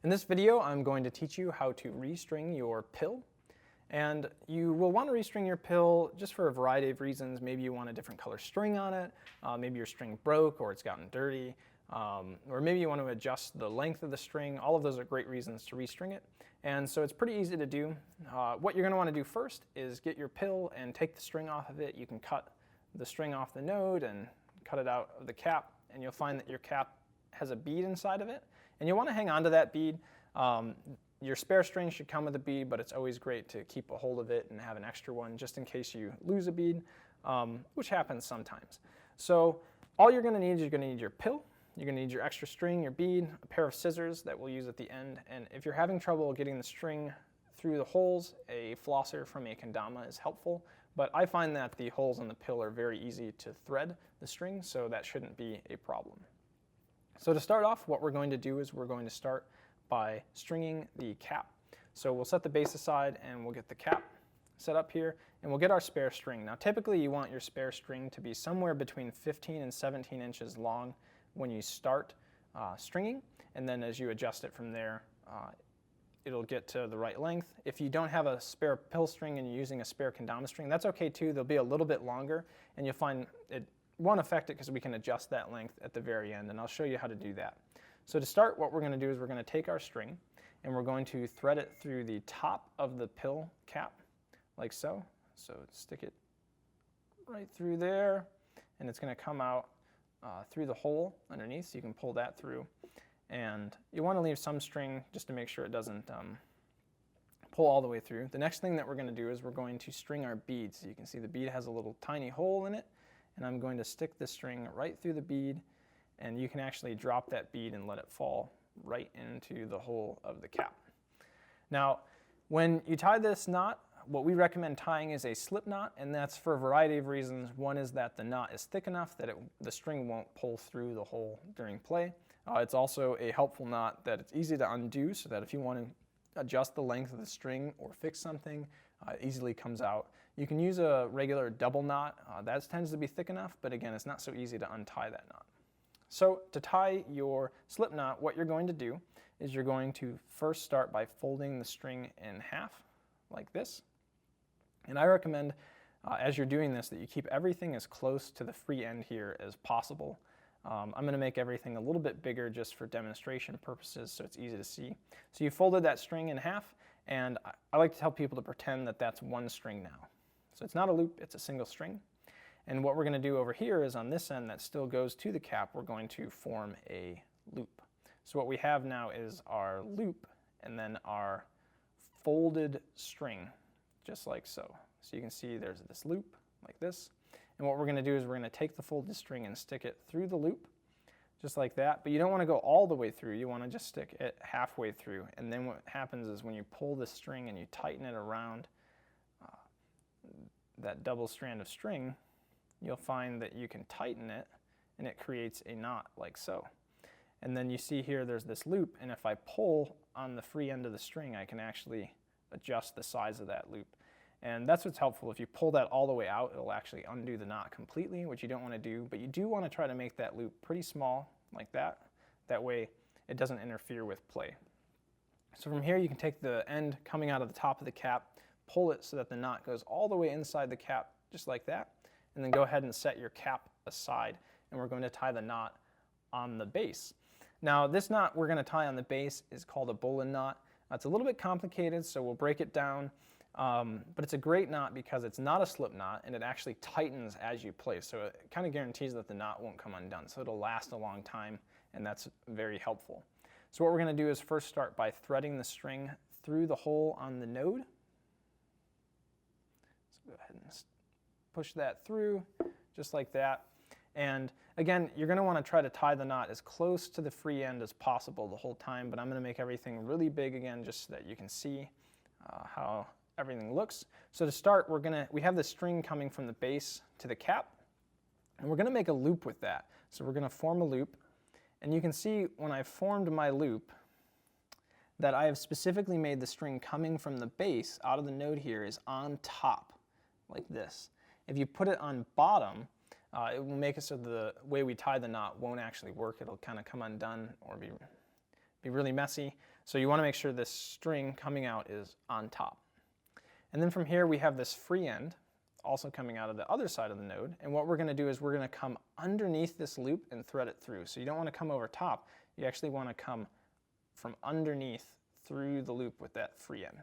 In this video, I'm going to teach you how to restring your pill. And you will want to restring your pill just for a variety of reasons. Maybe you want a different color string on it, maybe your string broke or it's gotten dirty, or maybe you want to adjust the length of the string. All of those are great reasons to restring it. And so it's pretty easy to do. What you're going to want to do first is get your pill and take the string off of it. You can cut the string off the node and cut it out of the cap, and you'll find that your cap has a bead inside of it. And you'll want to hang on to that bead. Your spare string should come with a bead, but it's always great to keep a hold of it and have an extra one just in case you lose a bead, which happens sometimes. So all you're going to need is you're going to need your pill, you're going to need your extra string, your bead, a pair of scissors that we'll use at the end. And if you're having trouble getting the string through the holes, a flosser from a kendama is helpful. But I find that the holes in the pill are very easy to thread the string, so that shouldn't be a problem. So to start off, what we're going to do is we're going to start by stringing the cap. So we'll set the base aside and we'll get the cap set up here, and we'll get our spare string. Now typically you want your spare string to be somewhere between 15 and 17 inches long when you start stringing, and then as you adjust it from there, it'll get to the right length. If you don't have a spare pill string and you're using a spare kendama string, that's okay too. They'll be a little bit longer, and you'll find it won't affect it because we can adjust that length at the very end, and I'll show you how to do that. So to start, what we're going to do is we're going to take our string and we're going to thread it through the top of the pill cap, like so. So stick it right through there, and it's going to come out through the hole underneath, so you can pull that through. And you want to leave some string just to make sure it doesn't pull all the way through. The next thing that we're going to do is we're going to string our bead. So you can see the bead has a little tiny hole in it, and I'm going to stick the string right through the bead, and you can actually drop that bead and let it fall right into the hole of the cap. Now, when you tie this knot, what we recommend tying is a slip knot, and that's for a variety of reasons. One is that the knot is thick enough that the string won't pull through the hole during play. It's also a helpful knot that it's easy to undo, so that if you want to adjust the length of the string or fix something, it easily comes out. You can use a regular double knot. That tends to be thick enough, but again, it's not so easy to untie that knot. So to tie your slip knot, what you're going to do is you're going to first start by folding the string in half, like this. And I recommend, as you're doing this, that you keep everything as close to the free end here as possible. I'm going to make everything a little bit bigger just for demonstration purposes so it's easy to see. So you folded that string in half, and I like to tell people to pretend that that's one string now. So it's not a loop, it's a single string. And what we're going to do over here is on this end that still goes to the cap, we're going to form a loop. So what we have now is our loop and then our folded string, just like so. So you can see there's this loop like this. And what we're going to do is we're going to take the folded string and stick it through the loop, just like that. But you don't want to go all the way through. You want to just stick it halfway through. And then what happens is when you pull the string and you tighten it around that double strand of string, you'll find that you can tighten it and it creates a knot like so. And then you see here there's this loop, and if I pull on the free end of the string, I can actually adjust the size of that loop. And that's what's helpful. If you pull that all the way out, it'll actually undo the knot completely, which you don't want to do, but you do want to try to make that loop pretty small like that. That way it doesn't interfere with play. So from here you can take the end coming out of the top of the cap, pull it so that the knot goes all the way inside the cap, just like that, and then go ahead and set your cap aside, and we're going to tie the knot on the base. Now this knot we're going to tie on the base is called a bowline knot. It's a little bit complicated, so we'll break it down, but it's a great knot because it's not a slip knot and it actually tightens as you play, so it kind of guarantees that the knot won't come undone, so it'll last a long time, and that's very helpful. So what we're going to do is first start by threading the string through the hole on the node. So go ahead and push that through, just like that. And again, you're going to want to try to tie the knot as close to the free end as possible the whole time, but I'm going to make everything really big again just so that you can see how everything looks. So to start, we have the string coming from the base to the cap, and we're going to make a loop with that. So we're going to form a loop, and you can see when I formed my loop that I have specifically made the string coming from the base out of the node here is on top, like this. If you put it on bottom, it will make it so the way we tie the knot won't actually work. It'll kind of come undone or be really messy. So you want to make sure this string coming out is on top. And then from here we have this free end also coming out of the other side of the node. And what we're going to do is we're going to come underneath this loop and thread it through. So you don't want to come over top. You actually want to come from underneath through the loop with that free end.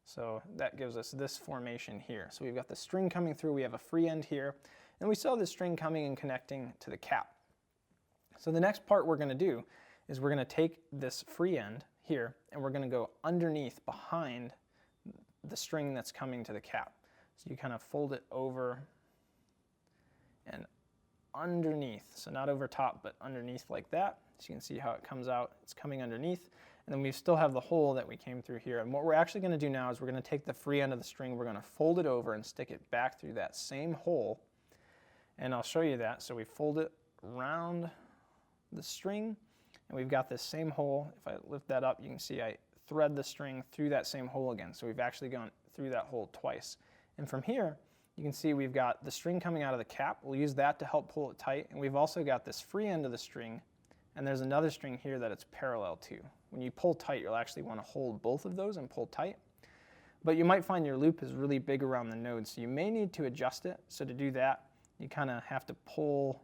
So that gives us this formation here. So we've got the string coming through, we have a free end here, and we still have the string coming and connecting to the cap. So the next part we're going to do is we're going to take this free end here and we're going to go underneath behind the string that's coming to the cap. So you kind of fold it over and underneath, so not over top but underneath like that. So you can see how it comes out, it's coming underneath. And then we still have the hole that we came through here. And what we're actually going to do now is we're going to take the free end of the string, we're going to fold it over and stick it back through that same hole. And I'll show you that. So we fold it around the string and we've got this same hole. If I lift that up, you can see I thread the string through that same hole again. So we've actually gone through that hole twice. And from here, you can see we've got the string coming out of the cap. We'll use that to help pull it tight. And we've also got this free end of the string, and there's another string here that it's parallel to. When you pull tight, you'll actually want to hold both of those and pull tight. But you might find your loop is really big around the node, so you may need to adjust it. So to do that, you kind of have to pull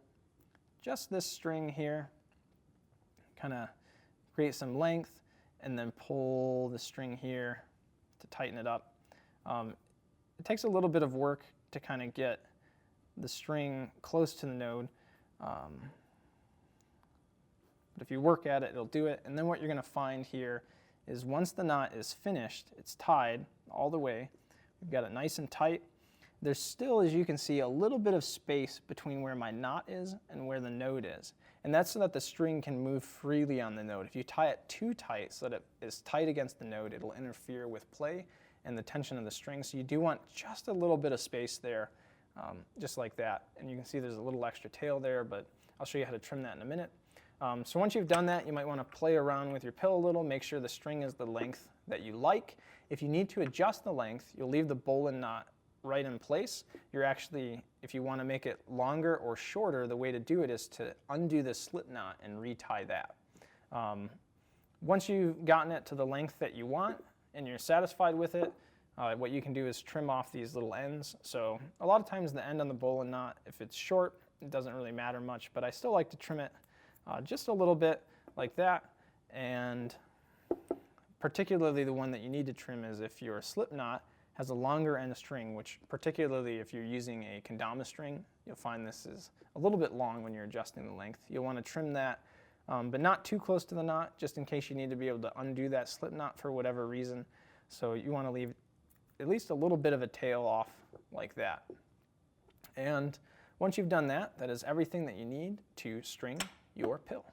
just this string here, kind of create some length, and then pull the string here to tighten it up. It takes a little bit of work to kind of get the string close to the node. But if you work at it, it'll do it. And then what you're going to find here is once the knot is finished, it's tied all the way. We've got it nice and tight. There's still, as you can see, a little bit of space between where my knot is and where the node is. And that's so that the string can move freely on the node. If you tie it too tight so that it is tight against the node, it'll interfere with play and the tension of the string. So you do want just a little bit of space there, just like that. And you can see there's a little extra tail there, but I'll show you how to trim that in a minute. So once you've done that, you might want to play around with your pill a little, make sure the string is the length that you like. If you need to adjust the length, you'll leave the bowline knot right in place. You're actually, if you want to make it longer or shorter, the way to do it is to undo the slip knot and retie that. Once you've gotten it to the length that you want and you're satisfied with it, what you can do is trim off these little ends. So a lot of times the end on the bowline knot, if it's short, it doesn't really matter much, but I still like to trim it just a little bit like that. And particularly the one that you need to trim is if your slip knot has a longer end string, which particularly if you're using a kendama string, you'll find this is a little bit long when you're adjusting the length. You'll want to trim that, but not too close to the knot, just in case you need to be able to undo that slip knot for whatever reason. So you want to leave at least a little bit of a tail off like that. And once you've done that, that is everything that you need to string your pill.